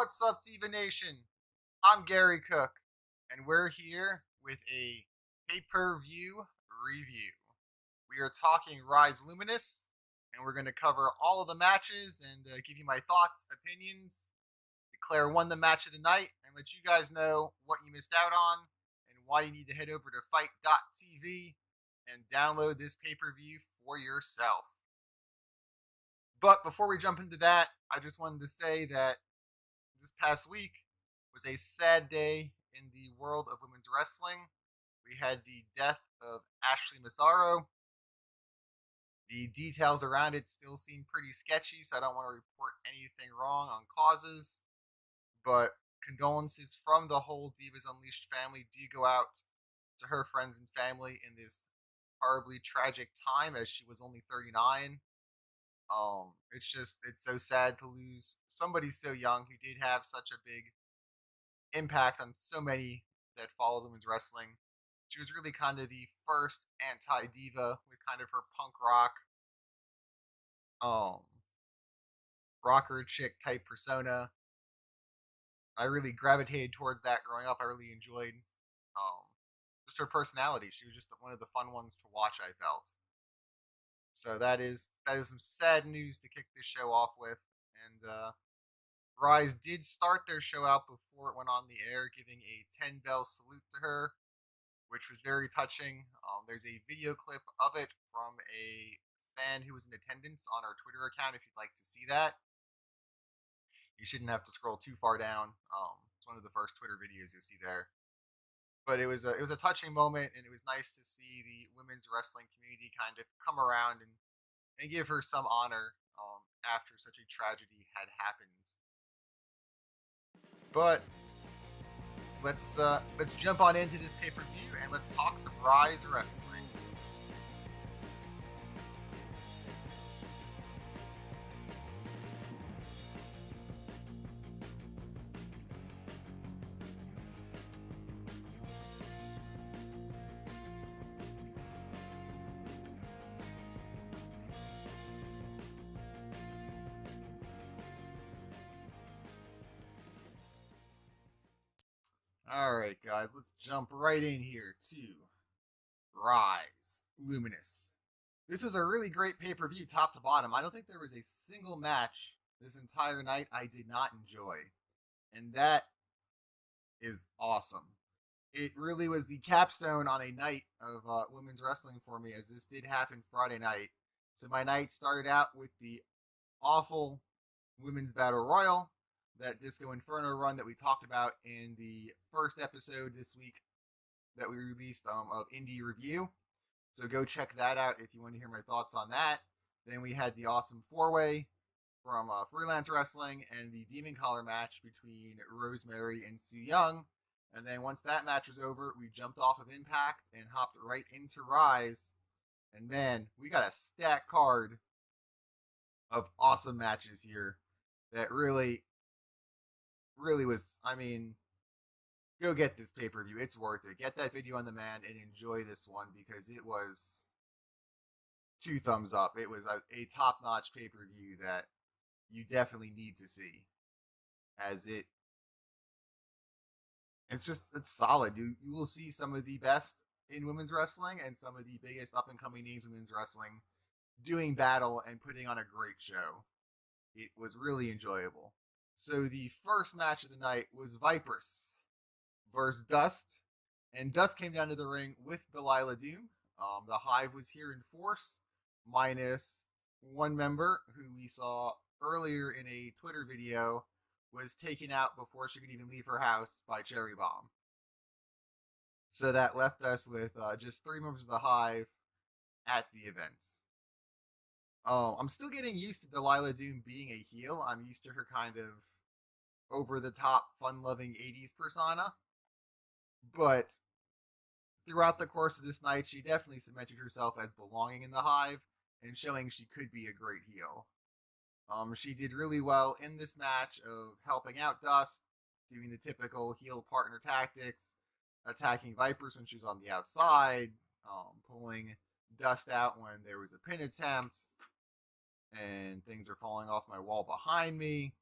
What's up, Diva Nation? I'm Gary Cook, and we're here with a pay-per-view review. We are talking Rise Luminous, and we're going to cover all of the matches and give you my thoughts, opinions, declare one the match of the night, and let you guys know what you missed out on and why you need to head over to fight.tv and download this pay-per-view for yourself. But before we jump into that, I just wanted to say that this past week was a sad day in the world of women's wrestling. We had the death of Ashley Massaro. The details around it still seem pretty sketchy, so I don't want to report anything wrong on causes. But condolences from the whole Divas Unleashed family do go out to her friends and family in this horribly tragic time, as she was only 39. It's so sad to lose somebody so young who did have such a big impact on so many that followed women's wrestling. She was really kind of the first anti-diva with kind of her punk rock, um, rocker chick type persona. I really gravitated towards that growing up. I really enjoyed just her personality. She was just one of the fun ones to watch, I felt. So that is some sad news to kick this show off with. And Rise did start their show out before it went on the air, giving a 10-bell salute to her, which was very touching. There's a video clip of it from a fan who was in attendance on our Twitter account. If you'd like to see that, you shouldn't have to scroll too far down. It's one of the first Twitter videos you'll see there. But it was a touching moment, and it was nice to see the women's wrestling community kind of come around and give her some honor after such a tragedy had happened. But let's jump on into this pay per view and let's talk some Rise Wrestling. All right, guys, let's jump right in here to Rise Luminous. This was a really great pay per view, top to bottom. I don't think there was a single match this entire night I did not enjoy, and that is awesome. It really was the capstone on a night of women's wrestling for me, as this did happen Friday night. So my night started out with the awful women's battle royal, that Disco Inferno run that we talked about in the first episode this week that we released of Indie Review. So go check that out if you want to hear my thoughts on that. Then we had the awesome four-way from Freelance Wrestling and the Demon Collar match between Rosemary and Su Yung. And then once that match was over, we jumped off of Impact and hopped right into Rise. And man, we got a stacked card of awesome matches here that really was, I mean, go get this pay-per-view. It's worth it. Get that video on demand and enjoy this one, because it was 2 thumbs up. It was a top-notch pay-per-view that you definitely need to see, as it's solid. You will see some of the best in women's wrestling and some of the biggest up-and-coming names in women's wrestling doing battle and putting on a great show. It was really enjoyable. So the first match of the night was Vipers versus Dust, and Dust came down to the ring with Delilah Doom. The Hive was here in force, minus one member who we saw earlier in a Twitter video was taken out before she could even leave her house by Cherry Bomb. So that left us with just 3 members of the Hive at the events. I'm still getting used to Delilah Doom being a heel. I'm used to her kind of over-the-top, fun-loving 80s persona. But throughout the course of this night, she definitely cemented herself as belonging in the Hive and showing she could be a great heel. She did really well in this match of helping out Dust, doing the typical heel partner tactics, attacking Vipers when she was on the outside, pulling Dust out when there was a pin attempt, and things are falling off my wall behind me.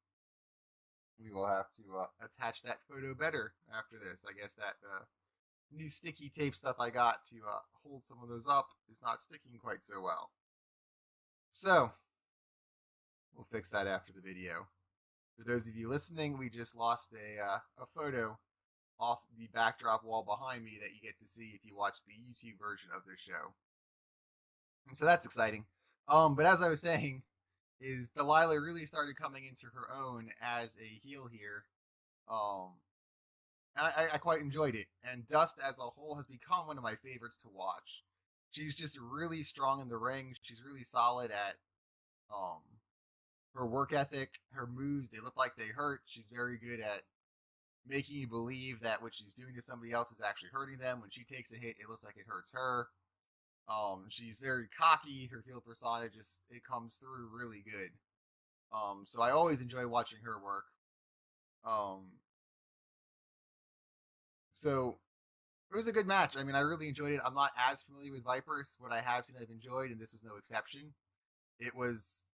We will have to attach that photo better after this. I guess that new sticky tape stuff I got to hold some of those up is not sticking quite so well. So, we'll fix that after the video. For those of you listening, we just lost a photo off the backdrop wall behind me that you get to see if you watch the YouTube version of this show. And so that's exciting. But as I was saying, is Delilah really started coming into her own as a heel here. I quite enjoyed it. And Dust as a whole has become one of my favorites to watch. She's just really strong in the ring. She's really solid at her work ethic, her moves. They look like they hurt. She's very good at making you believe that what she's doing to somebody else is actually hurting them. When she takes a hit, it looks like it hurts her. She's very cocky. Her heel persona it comes through really good. So I always enjoy watching her work. So it was a good match. I mean, I really enjoyed it. I'm not as familiar with Vipers. What I have seen, I've enjoyed, and this was no exception. It was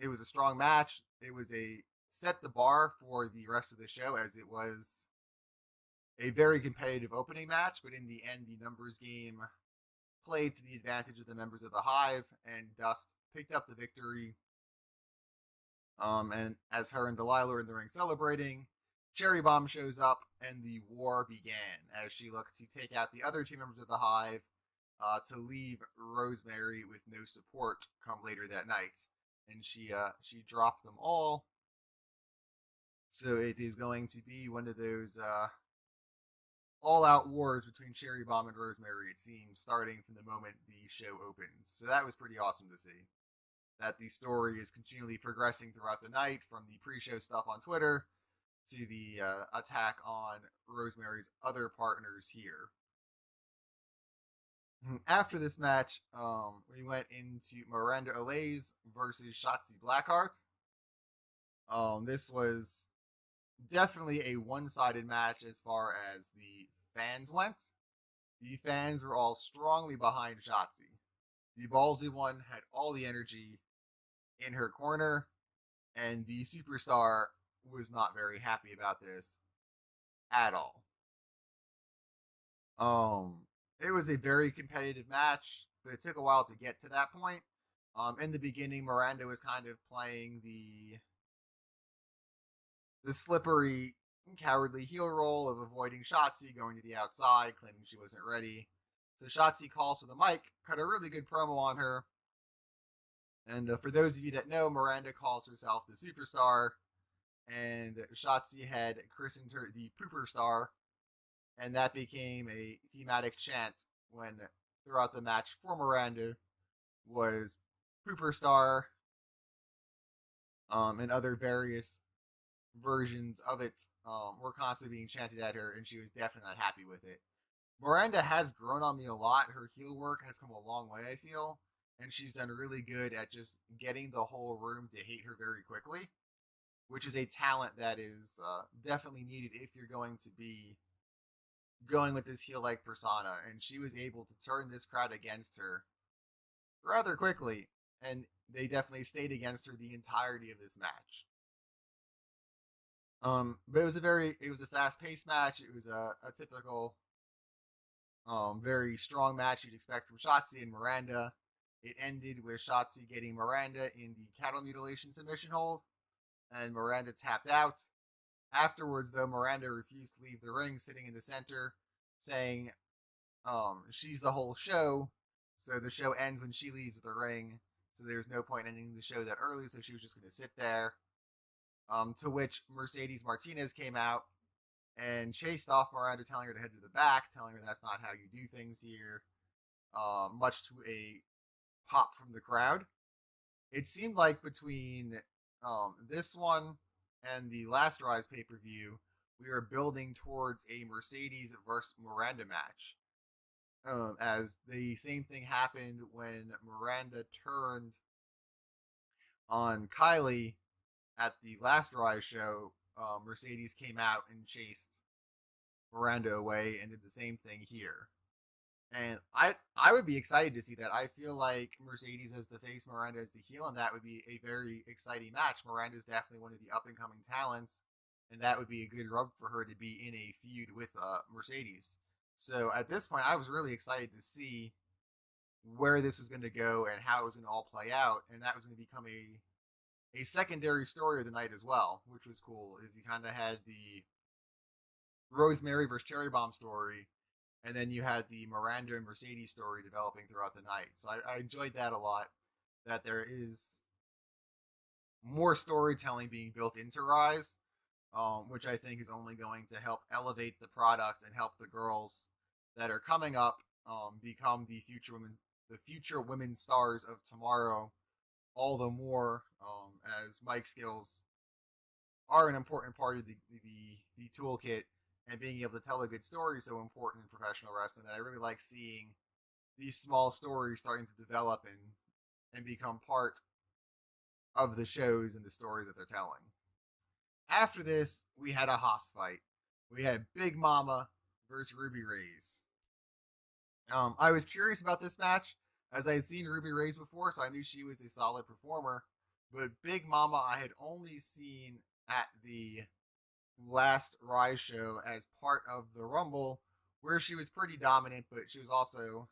a strong match. It was set the bar for the rest of the show, as it was a very competitive opening match. But in the end, the numbers game played to the advantage of the members of the Hive, and Dust picked up the victory. And as her and Delilah are in the ring celebrating, Cherry Bomb shows up, and the war began as she looked to take out the other two members of the Hive to leave Rosemary with no support come later that night. And she dropped them all. So it is going to be one of those all-out wars between Cherry Bomb and Rosemary, it seems, starting from the moment the show opens. So that was pretty awesome to see. That the story is continually progressing throughout the night, from the pre-show stuff on Twitter to the attack on Rosemary's other partners here. After this match, we went into Miranda Olays versus Shotzi Blackheart. This was definitely a one-sided match as far as the fans went. The fans were all strongly behind Shotzi. The ballsy one had all the energy in her corner, and the superstar was not very happy about this at all. It was a very competitive match, but it took a while to get to that point. In the beginning, Miranda was kind of playing the slippery, cowardly heel role of avoiding Shotzi, going to the outside, claiming she wasn't ready. So Shotzi calls for the mic, cut a really good promo on her. And for those of you that know, Miranda calls herself the Superstar, and Shotzi had christened her the Pooper Star, and that became a thematic chant when throughout the match for Miranda was Pooper Star, and other various versions of it were constantly being chanted at her, and she was definitely not happy with it. Miranda has grown on me a lot. Her heel work has come a long way, I feel, and she's done really good at just getting the whole room to hate her very quickly, which is a talent that is definitely needed if you're going to be going with this heel-like persona, and she was able to turn this crowd against her rather quickly, and they definitely stayed against her the entirety of this match. But it was a fast-paced match. It was a typical, very strong match you'd expect from Shotzi and Miranda. It ended with Shotzi getting Miranda in the cattle mutilation submission hold, and Miranda tapped out. Afterwards, though, Miranda refused to leave the ring, sitting in the center, saying she's the whole show, so the show ends when she leaves the ring, so there's no point in ending the show that early, so she was just going to sit there. To which Mercedes Martinez came out and chased off Miranda, telling her to head to the back, telling her that's not how you do things here, much to a pop from the crowd. It seemed like between this one and the last Rise pay-per-view, we were building towards a Mercedes versus Miranda match. As the same thing happened when Miranda turned on Kylie at the last Rise show. Mercedes came out and chased Miranda away and did the same thing here. And I would be excited to see that. I feel like Mercedes as the face, Miranda as the heel, and that would be a very exciting match. Miranda is definitely one of the up-and-coming talents and that would be a good rub for her to be in a feud with Mercedes. So at this point, I was really excited to see where this was going to go and how it was going to all play out, and that was going to become a secondary story of the night as well, which was cool. Is you kind of had the Rosemary versus Cherry Bomb story, and then you had the Miranda and Mercedes story developing throughout the night. So I enjoyed that a lot. That there is more storytelling being built into Rise, which I think is only going to help elevate the product and help the girls that are coming up become the future women stars of tomorrow. All the more as mic skills are an important part of the toolkit, and being able to tell a good story is so important in professional wrestling that I really like seeing these small stories starting to develop and become part of the shows and the stories that they're telling. After this, we had a Haas fight. We had Big Mama versus Ruby Rays. I was curious about this match as I had seen Ruby Rays before, so I knew she was a solid performer. But Big Mama, I had only seen at the last Rise show as part of the Rumble, where she was pretty dominant, but she was also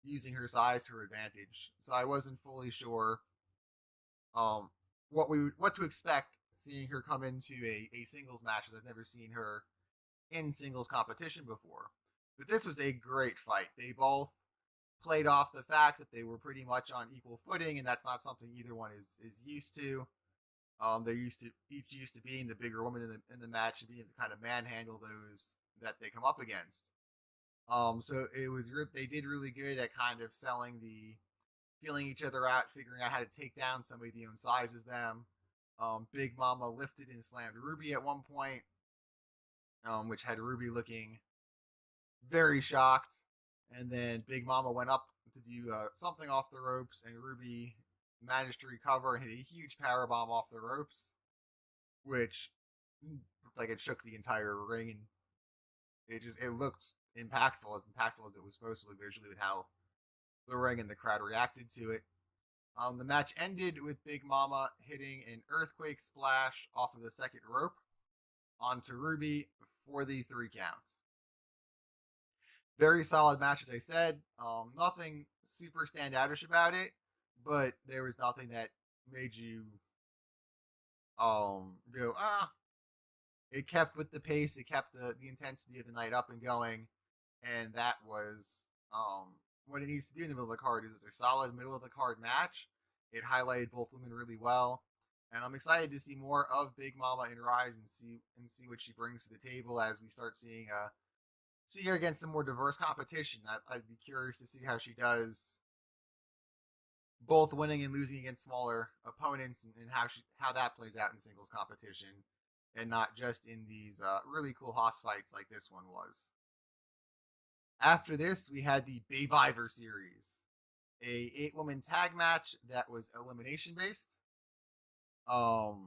using her size to her advantage. So I wasn't fully sure what to expect seeing her come into a singles match, as I've never seen her in singles competition before. But this was a great fight. They both played off the fact that they were pretty much on equal footing, and that's not something either one is used to. They're each used to being the bigger woman in the match and being able to kind of manhandle those that they come up against. So they did really good at kind of selling the feeling each other out, figuring out how to take down somebody the own size as them. Big Mama lifted and slammed Ruby at one point, which had Ruby looking very shocked. And then Big Mama went up to do something off the ropes, and Ruby managed to recover and hit a huge power bomb off the ropes, which looked like it shook the entire ring, and it looked impactful as it was supposed to look visually with how the ring and the crowd reacted to it. The match ended with Big Mama hitting an earthquake splash off of the second rope onto Ruby for the 3 count. Very solid match, as I said. Nothing super standoutish about it, but there was nothing that made you go, It kept with the pace, it kept the intensity of the night up and going, and that was what it needs to do in the middle of the card. It was a solid middle of the card match. It highlighted both women really well, and I'm excited to see more of Big Mama in Rise and see what she brings to the table as we start seeing her against some more diverse competition. I'd be curious to see how she does, both winning and losing against smaller opponents, and how that plays out in singles competition, and not just in these really cool Haas fights like this one was. After this, we had the Bayviver series, a 8-woman tag match that was elimination based. So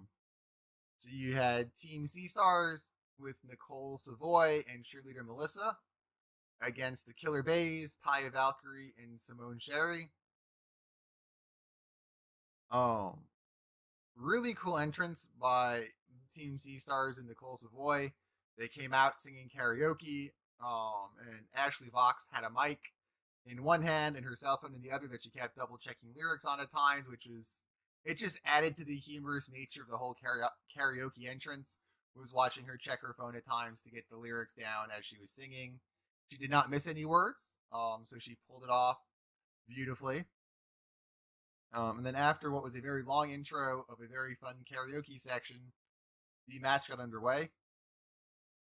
you had Team Sea Stars with Nicole Savoy and cheerleader Melissa against the Killer Bays, Taya Valkyrie, and Simone Sherry. Really cool entrance by Team Sea Stars and Nicole Savoy. They came out singing karaoke, and Ashley Vox had a mic in one hand and her cell phone in the other that she kept double checking lyrics on at times, it just added to the humorous nature of the whole karaoke entrance. Was watching her check her phone at times to get the lyrics down as she was singing. She did not miss any words, so she pulled it off beautifully. And then after what was a very long intro of a very fun karaoke section, the match got underway.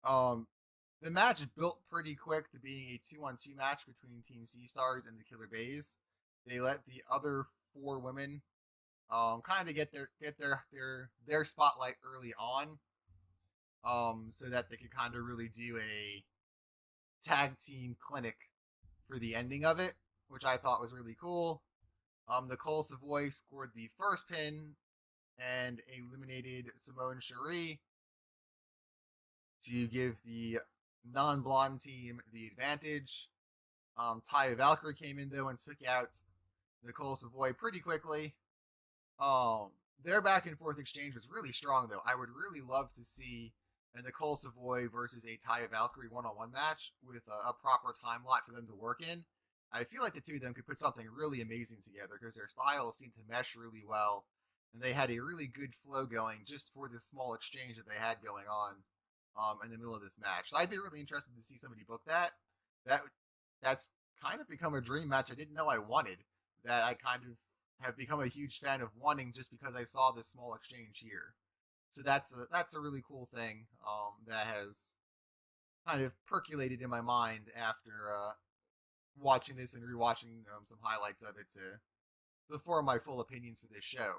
The match built pretty quick to being a 2-on-2 match between Team Sea Stars and the Killer Bays. They let the other 4 women kind of get their spotlight early on, so that they could kind of really do a tag team clinic for the ending of it, which I thought was really cool. Nicole Savoy scored the first pin and eliminated Simone Cherie to give the non-blonde team the advantage. Taya Valkyrie came in though and took out Nicole Savoy pretty quickly. their back and forth exchange was really strong, though. I would really love to see a Nicole Savoy versus a Taya Valkyrie one-on-one match with a proper time lot for them to work in. I feel like the two of them could put something really amazing together because their styles seem to mesh really well, and they had a really good flow going just for this small exchange that they had going on in the middle of this match. So I'd be really interested to see somebody book that. That that's kind of become a dream match I didn't know I wanted. That I kind of have become a huge fan of wanting just because I saw this small exchange here. So that's a really cool thing that has kind of percolated in my mind after watching this and rewatching some highlights of it to form my full opinions for this show.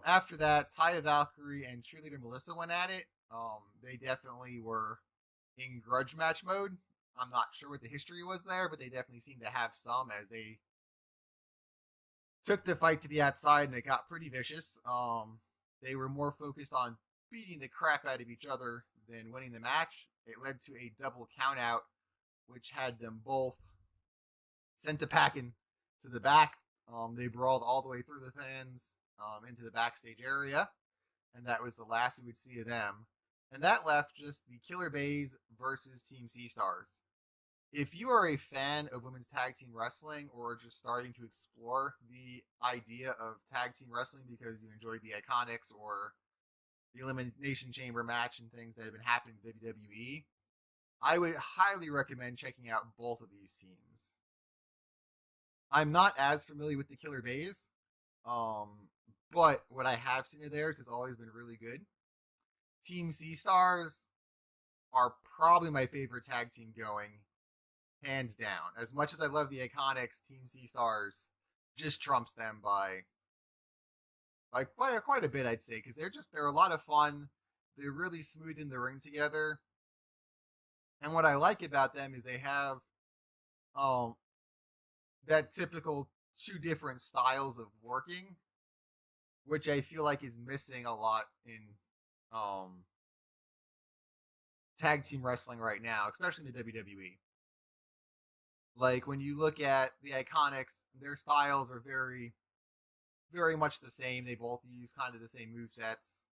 After that, Taya Valkyrie and cheerleader Melissa went at it. They definitely were in grudge match mode. I'm not sure what the history was there, but they definitely seemed to have some as they took the fight to the outside and it got pretty vicious. They were more focused on beating the crap out of each other than winning the match. It led to a double countout, which had them both sent to packing to the back. They brawled all the way through the fans into the backstage area, and that was the last we would see of them. And that left just the Killer Bays versus Team Sea Stars. If you are a fan of women's tag team wrestling or just starting to explore the idea of tag team wrestling because you enjoyed the Iconics or the Elimination Chamber match and things that have been happening in WWE, I would highly recommend checking out both of these teams. I'm not as familiar with the Killer Bays, but what I have seen of theirs has always been really good. Team Sea Stars are probably my favorite tag team going, hands down. As much as I love the Iconics, Team Sea Stars just trumps them by quite a bit, I'd say, because they're a lot of fun. They're really smooth in the ring together, and what I like about them is they have um that typical two different styles of working, which I feel like is missing a lot in um tag team wrestling right now, especially in the WWE. Like when you look at the Iconics, their styles are very much the same. They both use kind of the same move sets.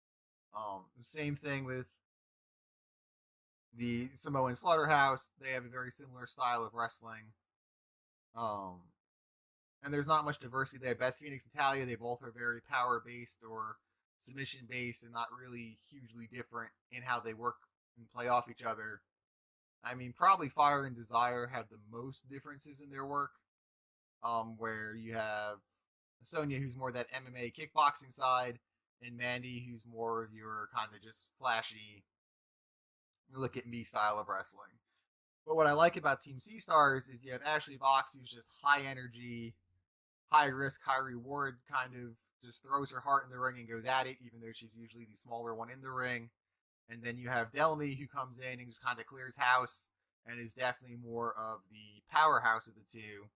Same thing with the Samoan Slaughterhouse. They have a very similar style of wrestling. Um, and there's not much diversity there. Beth Phoenix and Talia, they both are very power based or submission based and not really hugely different in how they work and play off each other. I mean, probably Fire and Desire have the most differences in their work, where you have Sonya, who's more that MMA kickboxing side, and Mandy, who's more of your kind of just flashy, look at me style of wrestling. But what I like about Team Sea Stars is you have Ashley Vox, who's just high energy, high risk, high reward, kind of just throws her heart in the ring and goes at it, even though she's usually the smaller one in the ring. And then you have Delmy, who comes in and just kind of clears house and is definitely more of the powerhouse of the two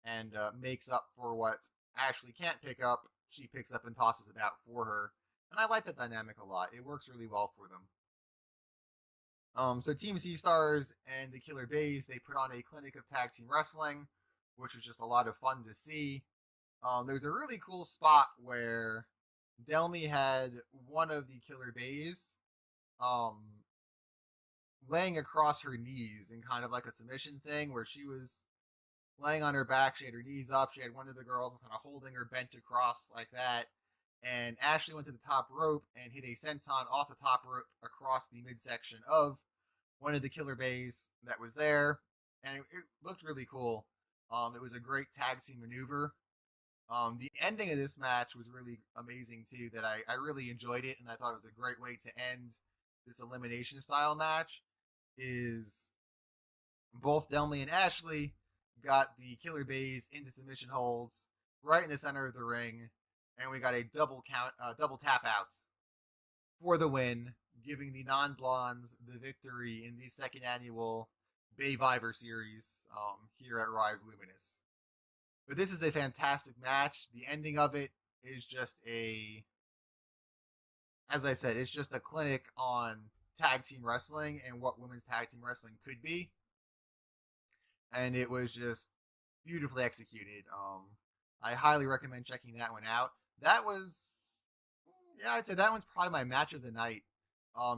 and makes up for what Ashley can't pick up. She picks up and tosses it out for her. And I like that dynamic a lot. It works really well for them. So Team Sea Stars and the Killer Bays, they put on a clinic of tag team wrestling, which was just a lot of fun to see. There's a really cool spot where Delmy had one of the Killer Bays um, laying across her knees in kind of like a submission thing where she was laying on her back. She had her knees up. She had one of the girls kind of holding her bent across like that. And Ashley went to the top rope and hit a senton off the top rope across the midsection of one of the Killer Bays that was there. And it looked really cool. It was a great tag team maneuver. The ending of this match was really amazing too, that I really enjoyed it, and I thought it was a great way to end this elimination style match. Is both Delmy and Ashley got the Killer Bays into submission holds right in the center of the ring, and we got a double count, double tap outs for the win, giving the non-blondes the victory in the second annual Bay Viver series here at Rise Luminous. But this is a fantastic match. The ending of it is just as I said, it's just a clinic on tag team wrestling and what women's tag team wrestling could be. And it was just beautifully executed. I highly recommend checking that one out. That was, yeah, I'd say that one's probably my match of the night.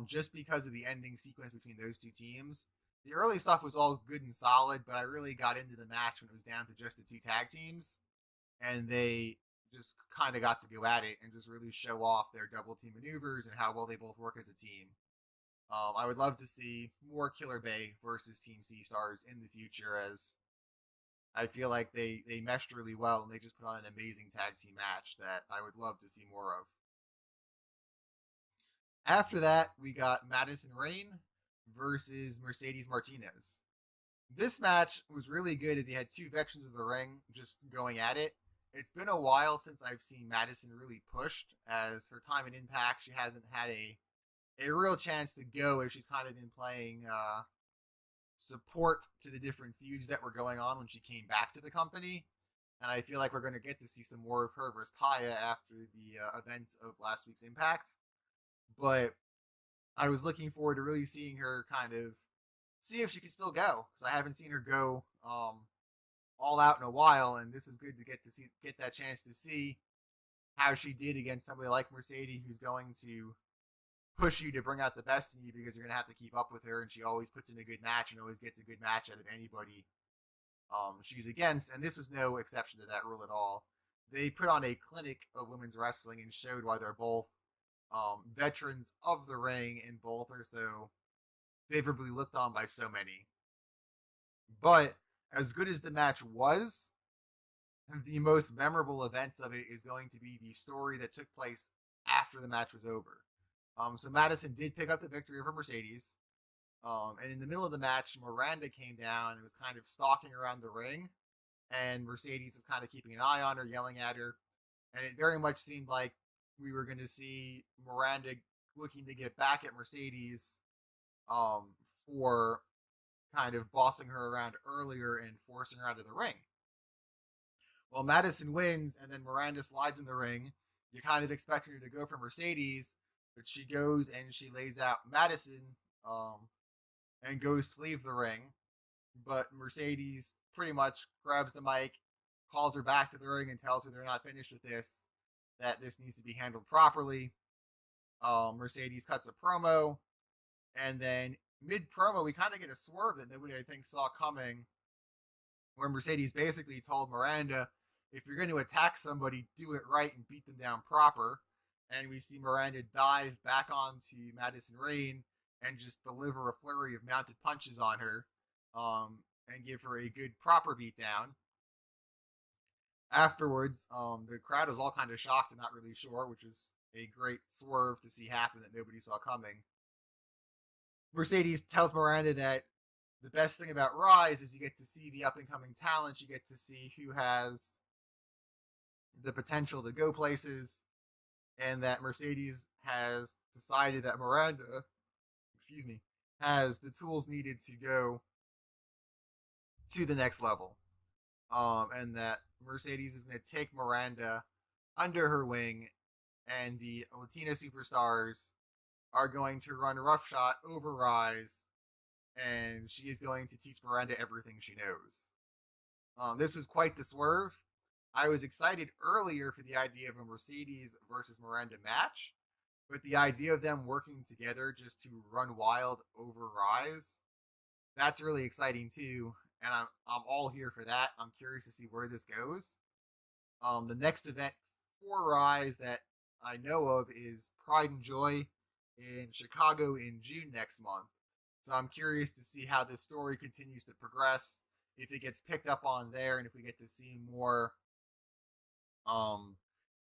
Just because of the ending sequence between those two teams. The early stuff was all good and solid, but I really got into the match when it was down to just the two tag teams, and they just kind of got to go at it and just really show off their double team maneuvers and how well they both work as a team. I would love to see more Killer Bay versus Team Sea Stars in the future, as I feel like they meshed really well and they just put on an amazing tag team match that I would love to see more of. After that, we got Madison Rain versus Mercedes Martinez. This match was really good as he had two veterans of the ring just going at it. It's been a while since I've seen Madison really pushed, as her time in Impact, she hasn't had a real chance to go, as she's kind of been playing support to the different feuds that were going on when she came back to the company. And I feel like we're going to get to see some more of her versus Taya after the events of last week's Impact. But I was looking forward to really seeing her kind of see if she can still go, because I haven't seen her go all out in a while, and this is good to get that chance to see how she did against somebody like Mercedes, who's going to push you to bring out the best in you, because you're going to have to keep up with her, and she always puts in a good match and always gets a good match out of anybody she's against, and this was no exception to that rule at all. They put on a clinic of women's wrestling and showed why they're both veterans of the ring, and both are so favorably looked on by so many. But as good as the match was, the most memorable events of it is going to be the story that took place after the match was over. So Madison did pick up the victory over Mercedes. And in the middle of the match, Miranda came down and was kind of stalking around the ring. And Mercedes was kind of keeping an eye on her, yelling at her. And it very much seemed like we were going to see Miranda looking to get back at Mercedes for kind of bossing her around earlier and forcing her out of the ring. Well, Madison wins, and then Miranda slides in the ring. You kind of expected her to go for Mercedes, but she goes and she lays out Madison and goes to leave the ring. But Mercedes pretty much grabs the mic, calls her back to the ring, and tells her they're not finished with this, that this needs to be handled properly. Mercedes cuts a promo, and then mid promo, we kind of get a swerve that nobody, I think, saw coming, where Mercedes basically told Miranda, if you're going to attack somebody, do it right and beat them down proper. And we see Miranda dive back onto Madison Rain and just deliver a flurry of mounted punches on her, and give her a good proper beatdown. Afterwards, the crowd was all kind of shocked and not really sure, which was a great swerve to see happen that nobody saw coming. Mercedes tells Miranda that the best thing about Rise is you get to see the up and coming talent, you get to see who has the potential to go places, and that Mercedes has decided that Miranda, has the tools needed to go to the next level. And that Mercedes is going to take Miranda under her wing, and the Latina superstars are going to run roughshod over Rise, and she is going to teach Miranda everything she knows. This was quite the swerve. I was excited earlier for the idea of a Mercedes versus Miranda match, but the idea of them working together just to run wild over Rise, that's really exciting too, and I'm all here for that. I'm curious to see where this goes. The next event for Rise that I know of is Pride and Joy in Chicago in June next month. So I'm curious to see how this story continues to progress, if it gets picked up on there, and if we get to see more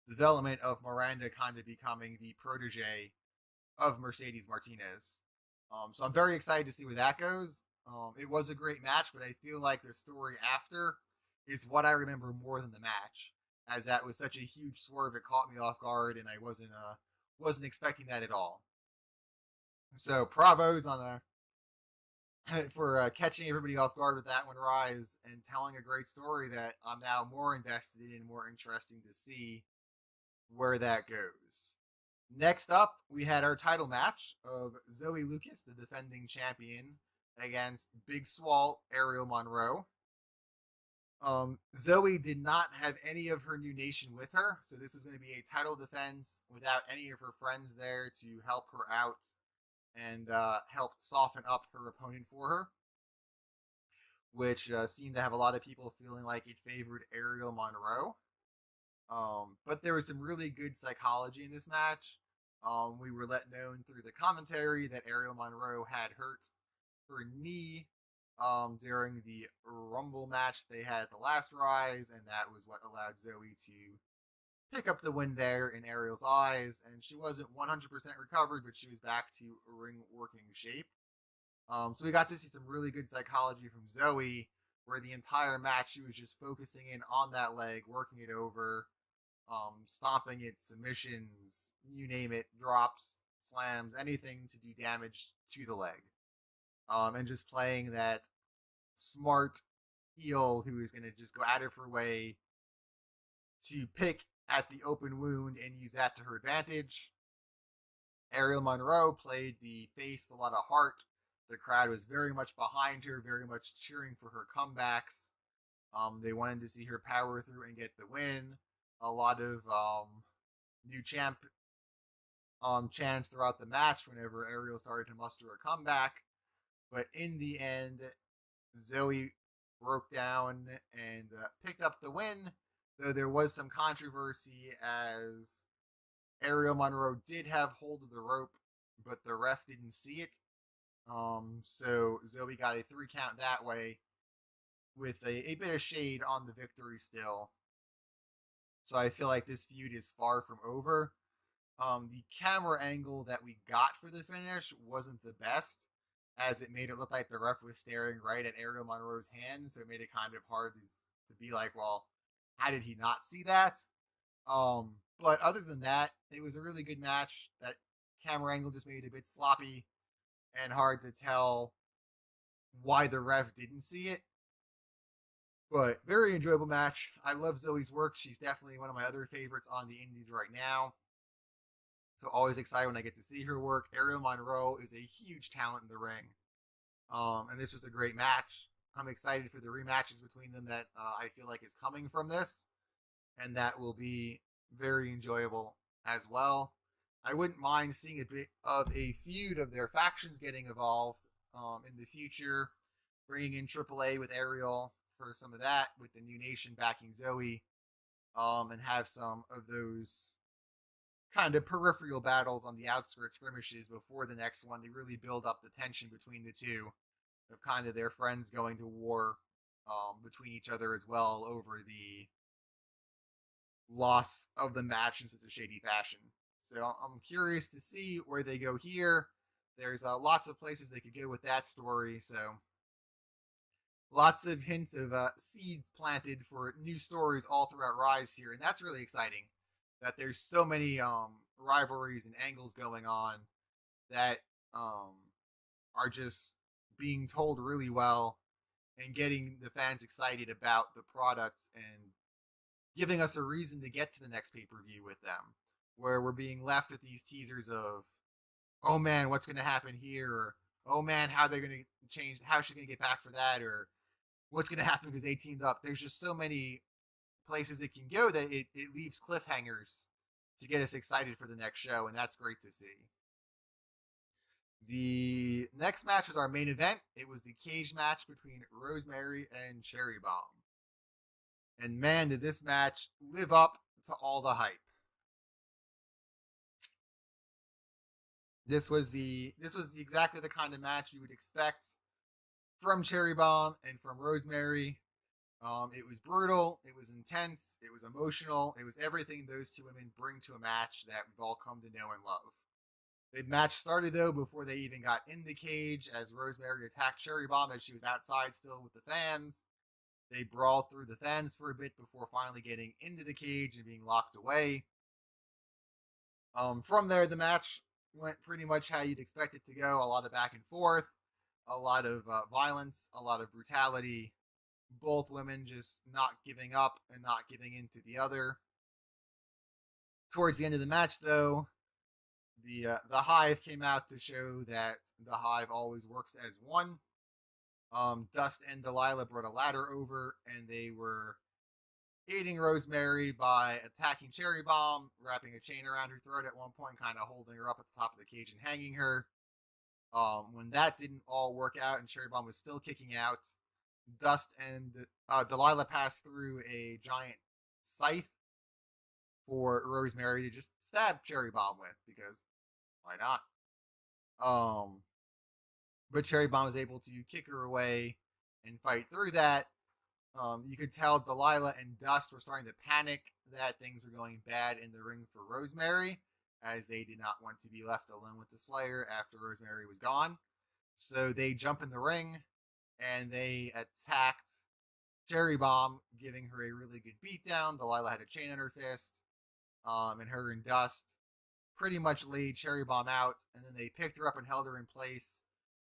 development of Miranda kind of becoming the protege of Mercedes Martinez. So I'm very excited to see where that goes. It was a great match, but I feel like the story after is what I remember more than the match, as that was such a huge swerve. It caught me off guard, and I wasn't expecting that at all. So bravos on a for catching everybody off guard with that one, Rise, and telling a great story that I'm now more invested in, more interesting to see where that goes. Next up, we had our title match of Zoe Lucas, the defending champion, against Big Swole Ariel Monroe. Zoe did not have any of her new nation with her, so this was going to be a title defense without any of her friends there to help her out and help soften up her opponent for her, which seemed to have a lot of people feeling like it favored Ariel Monroe. But there was some really good psychology in this match. We were let known through the commentary that Ariel Monroe had hurt her knee during the Rumble match they had the last Rise, and that was what allowed Zoe to pick up the win there in Ariel's eyes. And she wasn't 100% recovered, but she was back to ring working shape. So we got to see some really good psychology from Zoe, where the entire match she was just focusing in on that leg, working it over, stomping it, submissions, you name it, drops, slams, anything to do damage to the leg. And just playing that smart heel who is going to just go out of her way to pick at the open wound and use that to her advantage. Ariel Monroe played the face with a lot of heart. The crowd was very much behind her, very much cheering for her comebacks. They wanted to see her power through and get the win. A lot of new champ chants throughout the match whenever Ariel started to muster a comeback. But in the end, Zoe broke down and picked up the win, though there was some controversy as Ariel Monroe did have hold of the rope, but the ref didn't see it. So Zoe got a 3 count that way with a bit of shade on the victory still. So I feel like this feud is far from over. The camera angle that we got for the finish wasn't the best, as it made it look like the ref was staring right at Ariel Monroe's hand, so it made it kind of hard to be like, well, how did he not see that? But other than that, it was a really good match. That camera angle just made it a bit sloppy and hard to tell why the ref didn't see it. But very enjoyable match. I love Zoe's work. She's definitely one of my other favorites on the indies right now. So always excited when I get to see her work. Ariel Monroe is a huge talent in the ring. And this was a great match. I'm excited for the rematches between them that I feel like is coming from this. And that will be very enjoyable as well. I wouldn't mind seeing a bit of a feud of their factions getting involved in the future. Bringing in AAA with Ariel for some of that, with the new nation backing Zoe. And have some of those kind of peripheral battles on the outskirts skirmishes before the next one. They really build up the tension between the two of kind of their friends going to war between each other as well over the loss of the match in such a shady fashion. So I'm curious to see where they go here. There's lots of places they could go with that story. So lots of hints of seeds planted for new stories all throughout Rise here. And that's really exciting that there's so many rivalries and angles going on that are just being told really well and getting the fans excited about the products and giving us a reason to get to the next pay-per-view with them, where we're being left with these teasers of, oh man, what's going to happen here, or oh man, how they're going to change, how she's going to get back for that, or what's going to happen because they teamed up. There's just so many places it can go that it leaves cliffhangers to get us excited for the next show, and that's great to see. The next match was our main event. It was the cage match between Rosemary and Cherry Bomb. And man, did this match live up to all the hype. This was exactly the kind of match you would expect from Cherry Bomb and from Rosemary. It was brutal, it was intense, it was emotional, it was everything those two women bring to a match that we've all come to know and love. The match started though before they even got in the cage, as Rosemary attacked Cherry Bomb as she was outside still with the fans. They brawled through the fans for a bit before finally getting into the cage and being locked away. From there, the match went pretty much how you'd expect it to go. A lot of back and forth, a lot of violence, a lot of brutality. Both women just not giving up and not giving in to the other. Towards the end of the match, though, the Hive came out to show that the Hive always works as one. Dust and Delilah brought a ladder over, and they were aiding Rosemary by attacking Cherry Bomb, wrapping a chain around her throat at one point, kind of holding her up at the top of the cage and hanging her. When that didn't all work out and Cherry Bomb was still kicking out, Dust and Delilah passed through a giant scythe for Rosemary to just stab Cherry Bomb with, because why not? But Cherry Bomb was able to kick her away and fight through that. You could tell Delilah and Dust were starting to panic that things were going bad in the ring for Rosemary, as they did not want to be left alone with the Slayer after Rosemary was gone. So they jump in the ring and they attacked Cherry Bomb, giving her a really good beatdown. Delilah had a chain in her fist, and her and Dust pretty much laid Cherry Bomb out, and then they picked her up and held her in place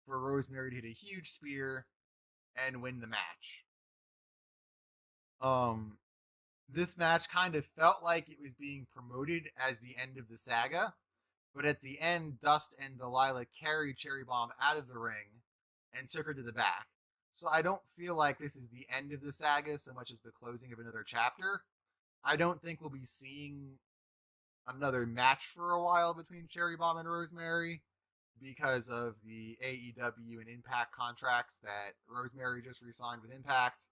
for Rosemary to hit a huge spear and win the match. This match kind of felt like it was being promoted as the end of the saga, but at the end, Dust and Delilah carried Cherry Bomb out of the ring and took her to the back. So I don't feel like this is the end of the saga so much as the closing of another chapter. I don't think we'll be seeing another match for a while between Cherry Bomb and Rosemary because of the AEW and Impact contracts that Rosemary just re-signed with Impact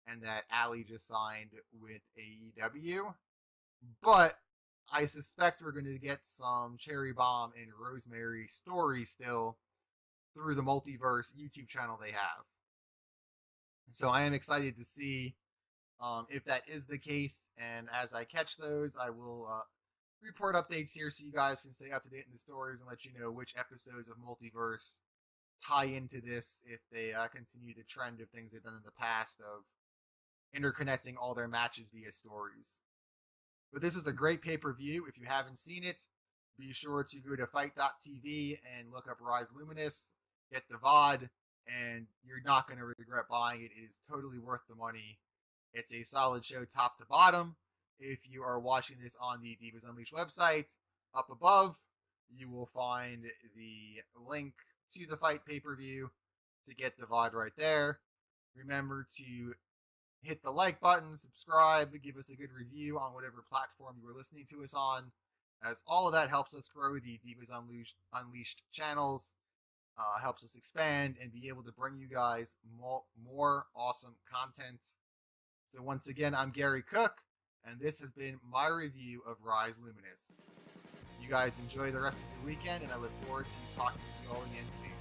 and that Allie just signed with AEW. But I suspect we're going to get some Cherry Bomb and Rosemary story still through the Multiverse YouTube channel they have. So I am excited to see if that is the case, and as I catch those, I will report updates here so you guys can stay up to date in the stories and let you know which episodes of Multiverse tie into this, if they continue the trend of things they've done in the past of interconnecting all their matches via stories. But this is a great pay-per-view. If you haven't seen it, be sure to go to fight.tv and look up Rise Luminous, get the VOD, and you're not going to regret buying it. It is totally worth the money. It's a solid show top to bottom. If you are watching this on the Divas Unleashed website, up above, you will find the link to the Fight pay-per-view to get the VOD right there. Remember to hit the like button, subscribe, give us a good review on whatever platform you are listening to us on, as all of that helps us grow the Divas Unleashed channels, helps us expand and be able to bring you guys more awesome content. So once again, I'm Gary Cook, and this has been my review of Rise Luminous. You guys enjoy the rest of your weekend, and I look forward to talking with you all again soon.